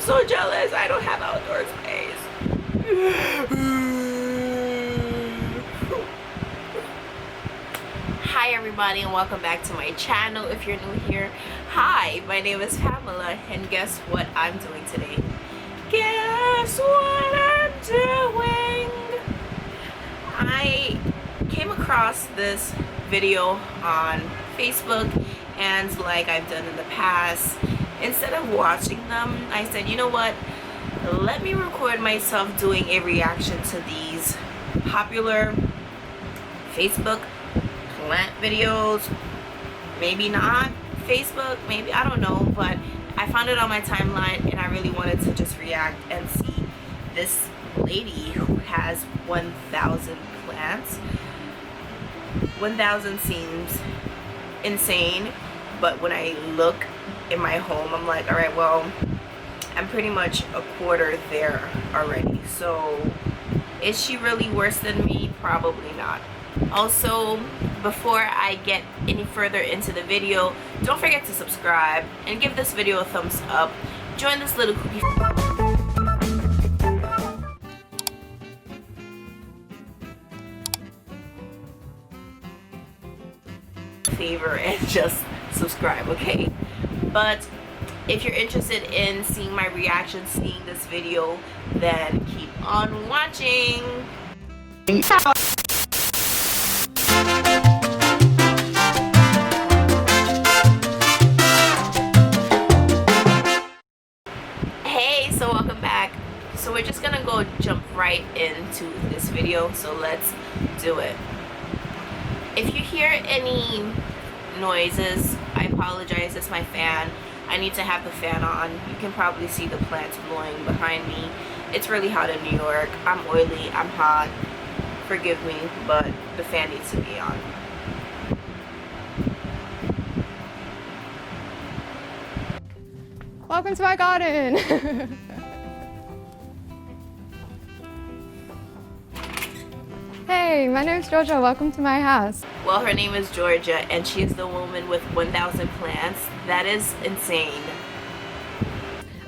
so jealous. I don't have outdoor space. Hi everybody and welcome back to my channel. If you're new here, hi, my name is Pamella and guess what I'm doing today? Guess what I'm doing? I came across this video on Facebook, and like I've done in the past, instead of watching them, I said, you know what, let me record myself doing a reaction to these popular Facebook plant videos. Maybe not Facebook, maybe, I don't know, but I found it on my timeline and I really wanted to just react and see this lady who has 1,000 plants. 1,000 seems insane, but when I look in my home, I'm like, all right, well, I'm pretty much a quarter there already. So is she really worse than me? Probably not. Also, before I get any further into the video, don't forget to subscribe and give this video a thumbs up. Join this little cookie favor and just subscribe, okay? But if you're interested in seeing my reaction, seeing this video, then keep on watching. Hey, so welcome back. So we're just gonna go jump right into this video, so let's do it. If you hear any noises, I apologize, it's my fan. I need to have the fan on. You can probably see the plants blowing behind me. It's really hot in New York. I'm oily, I'm hot. Forgive me, but the fan needs to be on. Welcome to my garden. Hey, my name's Jorja. Welcome to my house. Well, her name is Jorja, and she's the woman with 1,000 plants. That is insane.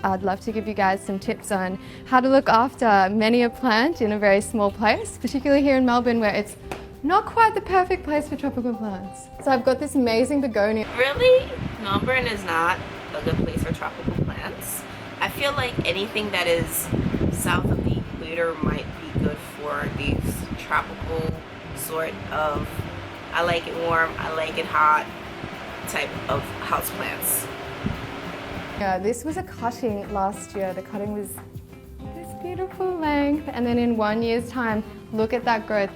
I'd love to give you guys some tips on how to look after many a plant in a very small place, particularly here in Melbourne where it's not quite the perfect place for tropical plants. So I've got this amazing begonia. Really? Melbourne is not a good place for tropical plants. I feel like anything that is south of the equator might be good for these tropical sort of, I like it warm, I like it hot type of houseplants. Yeah, this was a cutting last year. The cutting was this beautiful length, and then in 1 year's time, look at that growth.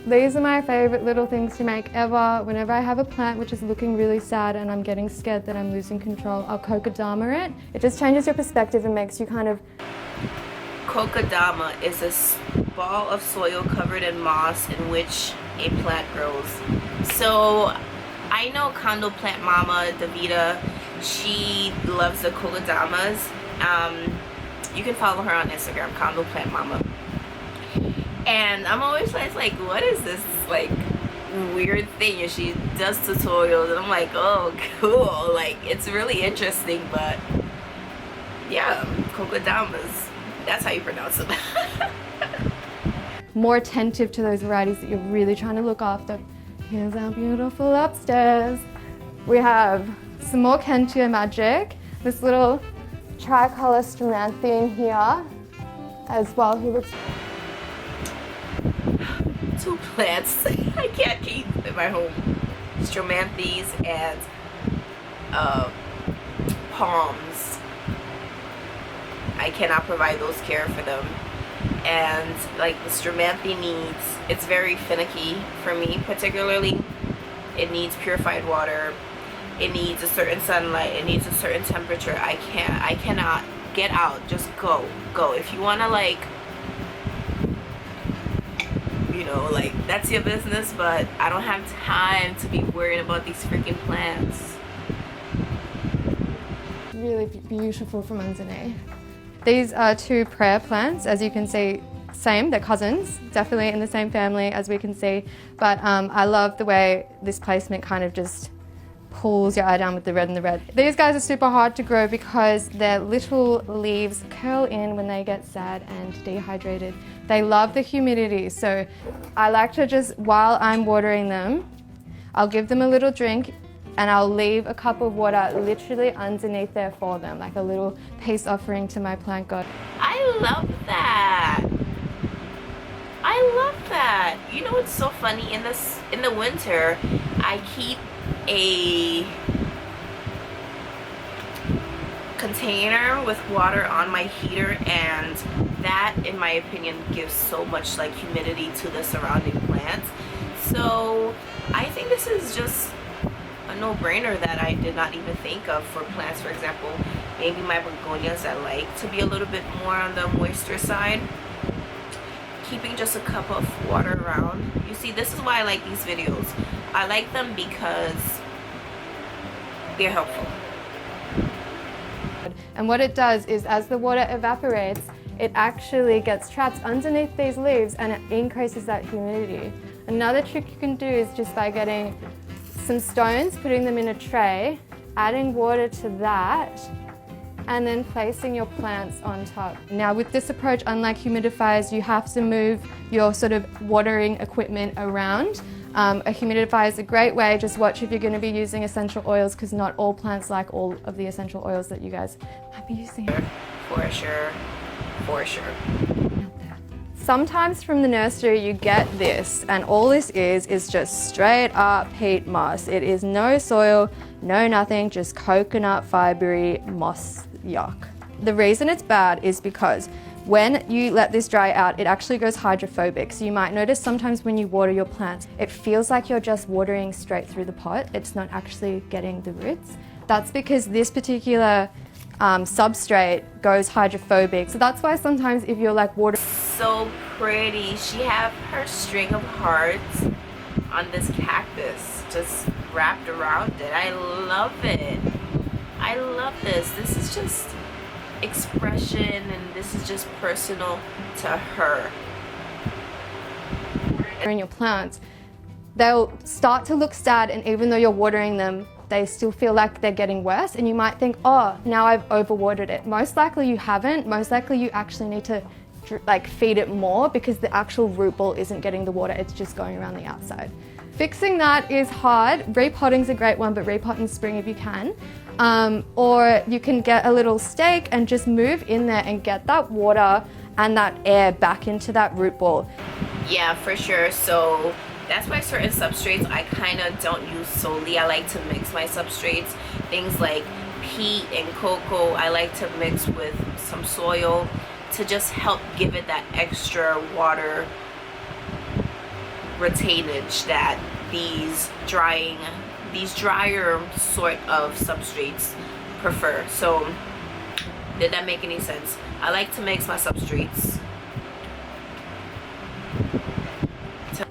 These are my favorite little things to make ever. Whenever I have a plant which is looking really sad and I'm getting scared that I'm losing control, I'll kokedama it. It just changes your perspective and makes you kind of... Kokedama is a ball of soil covered in moss in which a plant grows. So I know condo plant mama Davida, she loves the kokedamas. You can follow her on Instagram, condo plant mama. And I'm always like, what is this like weird thing? And she does tutorials and I'm like, oh cool, like it's really interesting. But yeah, kokedamas, that's how you pronounce it. More attentive to those varieties that you're really trying to look after. Here's our beautiful upstairs. We have some more Kentia magic. This little tricolor Stramanthian here as well. He looks... 2 plants I can't keep in my home. Stramanthes and palms. I cannot provide those care for them. And like the Stramanthe needs, it's very finicky for me particularly. It needs purified water. It needs a certain sunlight. It needs a certain temperature. I cannot get out. Just go. If you want to like, you know, like that's your business, but I don't have time to be worried about these freaking plants. Really beautiful from underneath. These are 2 prayer plants, as you can see, same, they're cousins, definitely in the same family as we can see, but I love the way this placement kind of just pulls your eye down with the red and the red. These guys are super hard to grow because their little leaves curl in when they get sad and dehydrated. They love the humidity, so I like to just, while I'm watering them, I'll give them a little drink and I'll leave a cup of water literally underneath there for them, like a little peace offering to my plant god. I love that. I love that. You know what's so funny? In the winter, I keep a container with water on my heater, and that, in my opinion, gives so much like humidity to the surrounding plants. So I think this is just a no-brainer that I did not even think of for plants. For example, maybe my begonias that like to be a little bit more on the moisture side, keeping just a cup of water around. You see, this is why I like these videos. I like them because they're helpful. And what it does is, as the water evaporates, it actually gets trapped underneath these leaves and it increases that humidity. Another trick you can do is just by getting some stones, putting them in a tray, adding water to that, and then placing your plants on top. Now with this approach, unlike humidifiers, you have to move your sort of watering equipment around. A humidifier is a great way. Just watch if you're going to be using essential oils, because not all plants like all of the essential oils that you guys might be using. For sure, for sure. Sometimes from the nursery you get this, and all this is just straight up peat moss. It is no soil, no nothing, just coconut fibery moss yuck. The reason it's bad is because when you let this dry out, it actually goes hydrophobic. So you might notice sometimes when you water your plants, it feels like you're just watering straight through the pot. It's not actually getting the roots. That's because this particular substrate goes hydrophobic. So that's why sometimes if you're like watering. So pretty. She have her string of hearts on this cactus just wrapped around it. I love it. I love this. This is just expression, and this is just personal to her. In your plants, they'll start to look sad, and even though you're watering them, they still feel like they're getting worse, and you might think, oh, now I've overwatered it. Most likely you haven't. Most likely you actually need to like feed it more, because the actual root ball isn't getting the water, it's just going around the outside. Fixing that is hard. Repotting's a great one, but repot in spring if you can. Or you can get a little stake and just move in there and get that water and that air back into that root ball. Yeah, for sure. So that's why certain substrates I kind of don't use solely. I like to mix my substrates. Things like peat and cocoa, I like to mix with some soil to just help give it that extra water retainage that these drier sort of substrates prefer. So did that make any sense? I like to mix my substrates.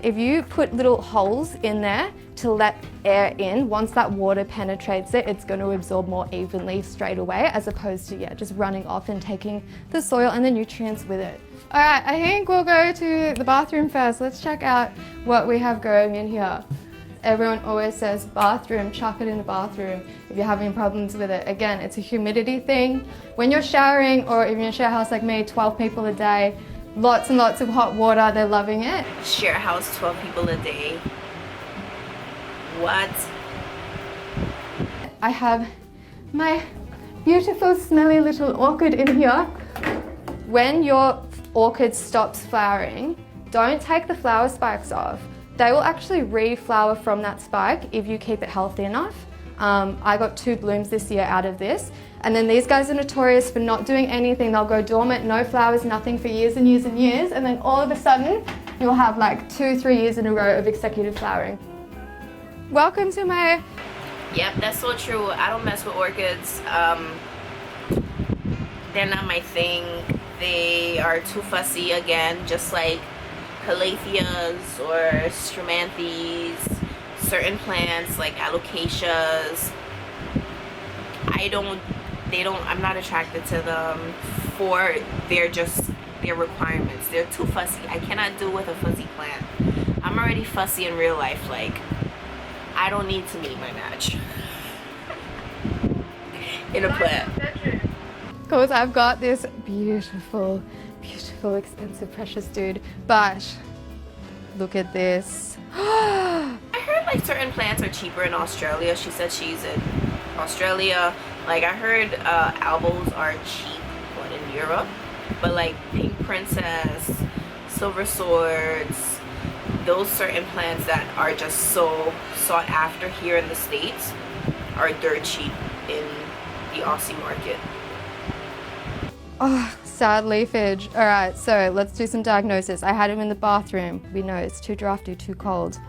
If you put little holes in there to let air in, once that water penetrates it, it's going to absorb more evenly straight away, as opposed to just running off and taking the soil and the nutrients with it. All right, I think we'll go to the bathroom first. Let's check out what we have growing in here. Everyone always says bathroom, chuck it in the bathroom if you're having problems with it. Again, it's a humidity thing. When you're showering, or if you're in a share house like me, 12 people a day, lots and lots of hot water, they're loving it. Share house, 12 people a day. What? I have my beautiful smelly little orchid in here. When your orchid stops flowering, don't take the flower spikes off. They will actually reflower from that spike if you keep it healthy enough. I got 2 blooms this year out of this. And then these guys are notorious for not doing anything. They'll go dormant, no flowers, nothing for years and years and years. And then all of a sudden, you'll have like 2-3 years in a row of executive flowering. Welcome to my... Yep, that's so true. I don't mess with orchids. They're not my thing. They are too fussy, again, just like calatheas or stramanthes, certain plants like alocasias. I'm not attracted to them for their requirements. They're too fussy. I cannot deal with a fuzzy plant. I'm already fussy in real life. Like, I don't need to meet my match. in a plant. Because I've got this beautiful, beautiful, expensive, precious dude, but look at this. I heard like certain plants are cheaper in Australia. She said she's in Australia. Like I heard albos are cheap but in Europe, but like pink princess, silver swords, those certain plants that are just so sought after here in the States are dirt cheap in the Aussie market. Oh, sad leafage. All right, so let's do some diagnosis. I had him in the bathroom. We know it's too drafty, too cold.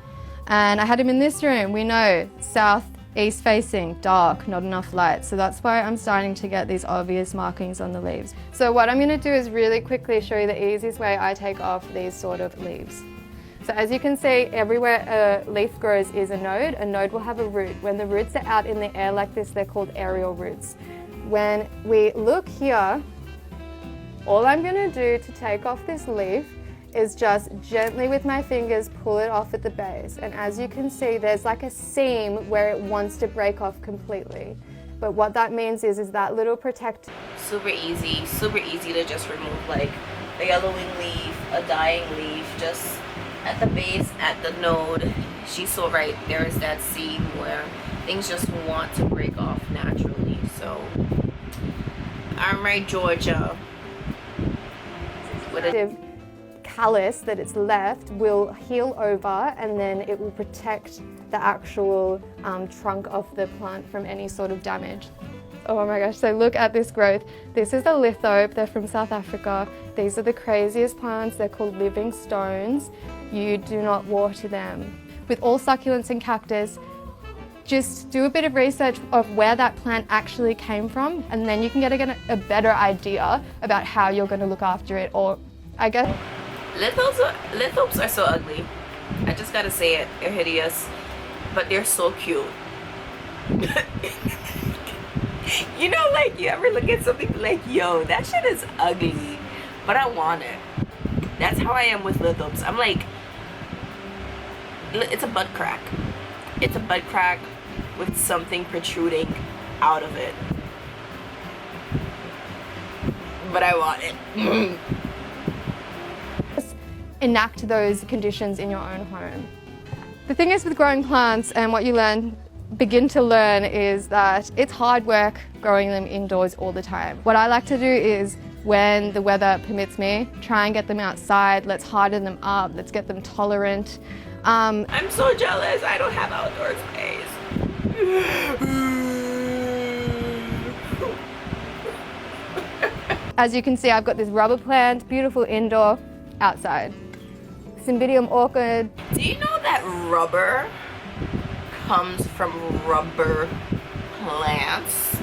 And I had him in this room. We know south, east facing, dark, not enough light. So that's why I'm starting to get these obvious markings on the leaves. So what I'm gonna do is really quickly show you the easiest way I take off these sort of leaves. So as you can see, everywhere a leaf grows is a node will have a root. When the roots are out in the air like this, they're called aerial roots. When we look here, all I'm gonna do to take off this leaf is just gently with my fingers pull it off at the base. And as you can see, there's like a seam where it wants to break off completely. But what that means is that little protect. Super easy to just remove like a yellowing leaf, a dying leaf, just at the base, at the node. She's so right, there is that seam where things just want to break off naturally. So, I'm right, Jorja. With a callus that it's left will heal over, and then it will protect the actual trunk of the plant from any sort of damage. Oh my gosh, so look at this growth. This is the lithope, they're from South Africa. These are the craziest plants, they're called living stones. You do not water them. With all succulents and cactus, just do a bit of research of where that plant actually came from, and then you can get a better idea about how you're going to look after it. Or I guess Lithopes are so ugly. I just gotta say it. They're hideous, but they're so cute. You know, like you ever look at something like, yo, that shit is ugly, but I want it. That's how I am with lithopes. I'm like, it's a butt crack. It's a butt crack with something protruding out of it. But I want it. Enact those conditions in your own home. The thing is with growing plants, and what you begin to learn is that it's hard work growing them indoors all the time. What I like to do is, when the weather permits me, try and get them outside. Let's harden them up. Let's get them tolerant. I'm so jealous. I don't have outdoor space. As you can see, I've got this rubber plant, beautiful indoor, outside. Cymbidium orchid. Do you know that rubber comes from rubber plants?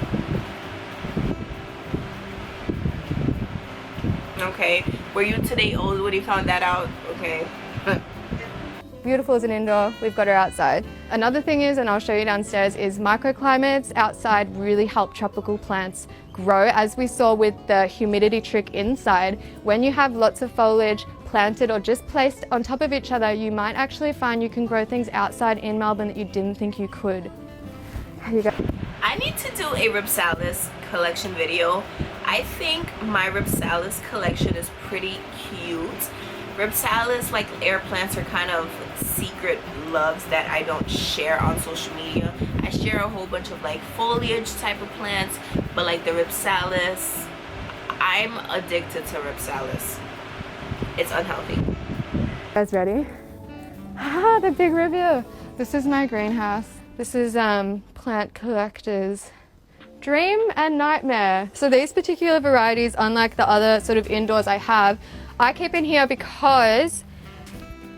Okay, were you today old when you found that out? Okay. Beautiful as an indoor, we've got her outside. Another thing is, and I'll show you downstairs, is microclimates outside really help tropical plants grow. As we saw with the humidity trick inside, when you have lots of foliage planted or just placed on top of each other, you might actually find you can grow things outside in Melbourne that you didn't think you could. Here you go. I need to do a Ripsalis collection video. I think my Ripsalis collection is pretty cute. Ripsalis, like air plants, are kind of secret loves that I don't share on social media. I share a whole bunch of like foliage type of plants, but like the Ripsalis, I'm addicted to Ripsalis. It's unhealthy. You guys ready? Ah, the big review. This is my greenhouse. This is plant collector's dream and nightmare. So these particular varieties, unlike the other sort of indoors I have, I keep in here because,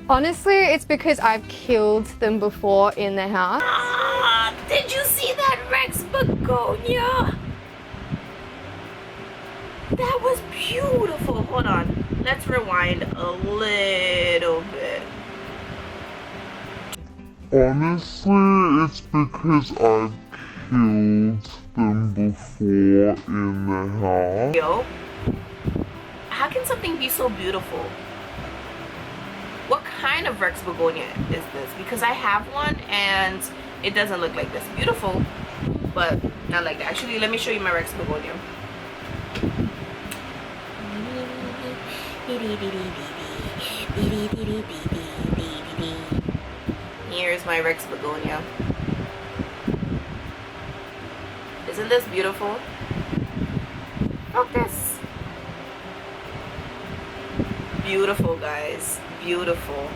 honestly, it's because I've killed them before in the house. Ah, did you see that Rex begonia? That was beautiful. Hold on. Let's rewind a little bit. Honestly, it's because I've killed them before in the house. Yo, how can something be so beautiful? What kind of Rex begonia is this? Because I have one and it doesn't look like this. Beautiful, but Not like that. Actually, let me show you my Rex begonia. Here's my Rex begonia. Isn't this beautiful? Focus. Beautiful, guys. Beautiful.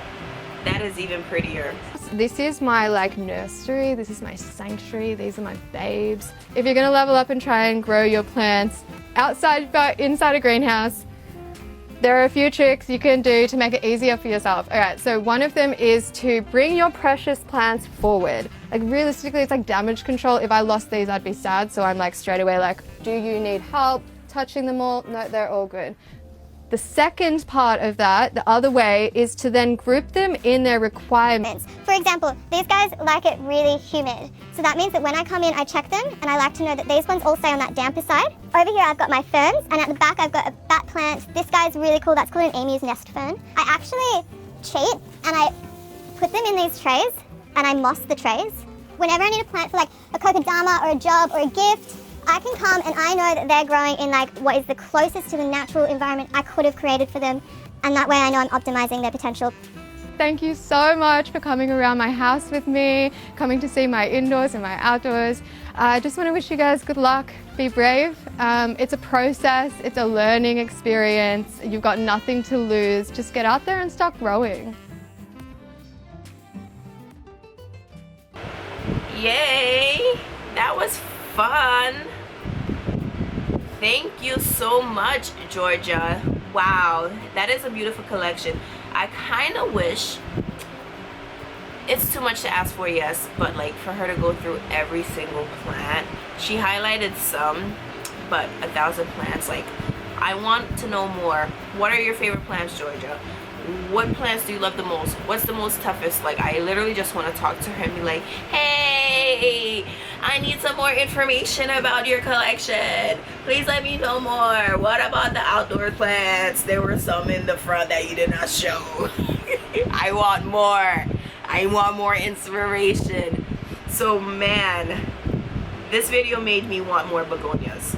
That is even prettier. This is my like nursery, this is my sanctuary, these are my babes. If you're gonna level up and try and grow your plants outside but inside a greenhouse, there are a few tricks you can do to make it easier for yourself. Alright, so one of them is to bring your precious plants forward. Like realistically, it's like damage control. If I lost these, I'd be sad. So I'm like straight away like, do you need help touching them all? No, they're all good. The second part of that, the other way, is to then group them in their requirements. For example, these guys like it really humid. So that means that when I come in, I check them, and I like to know that these ones all stay on that damper side. Over here, I've got my ferns, and at the back, I've got a bat plant. This guy's really cool. That's called an emu's nest fern. I actually cheat, and I put them in these trays, and I moss the trays. Whenever I need a plant for like a kokedama or a job or a gift, I can come and I know that they're growing in like what is the closest to the natural environment I could have created for them, and that way I know I'm optimizing their potential. Thank you so much for coming around my house with me, coming to see my indoors and my outdoors. I just want to wish you guys good luck. Be brave. It's a process, it's a learning experience. You've got nothing to lose. Just get out there and start growing. Yay! That was fun. Thank you so much, Jorja. Wow, that is a beautiful collection. I kind of wish, it's too much to ask for, yes, but like for her to go through every single plant. She highlighted some, but 1,000 plants. Like, I want to know more. What are your favorite plants, Jorja? What plants do you love the most? What's the most toughest? Like, I literally just want to talk to her and be like, hey, I need some more information about your collection. Please let me know more. What about the outdoor plants? There were some in the front that you did not show. I want more. I want more inspiration. So man, this video made me want more begonias.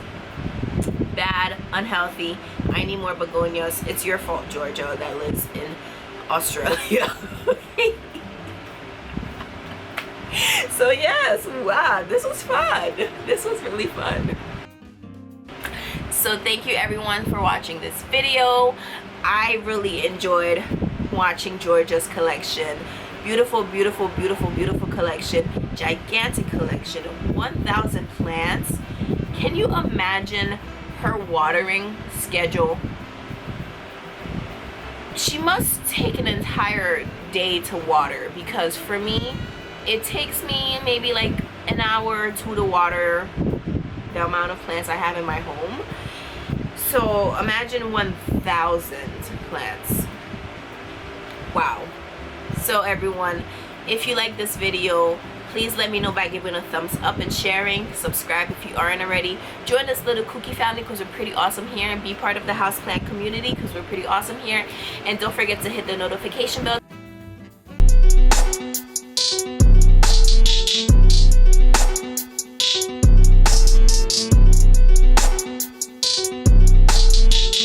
Bad, unhealthy. I need more begonias. It's your fault, Jorja, that lives in Australia. So yes, wow, this was fun. This was really fun. So thank you everyone for watching this video. I really enjoyed watching Jorja's collection. Beautiful, beautiful, beautiful, beautiful collection. Gigantic collection. 1,000 plants. Can you imagine her watering schedule? She must take an entire day to water, because for me, it takes me maybe like an hour or two to water the amount of plants I have in my home. So imagine 1,000 plants. Wow. So everyone, if you like this video, please let me know by giving a thumbs up and sharing. Subscribe if you aren't already. Join this little kooky family because we're pretty awesome here, and be part of the houseplant community because we're pretty awesome here. And don't forget to hit the notification bell.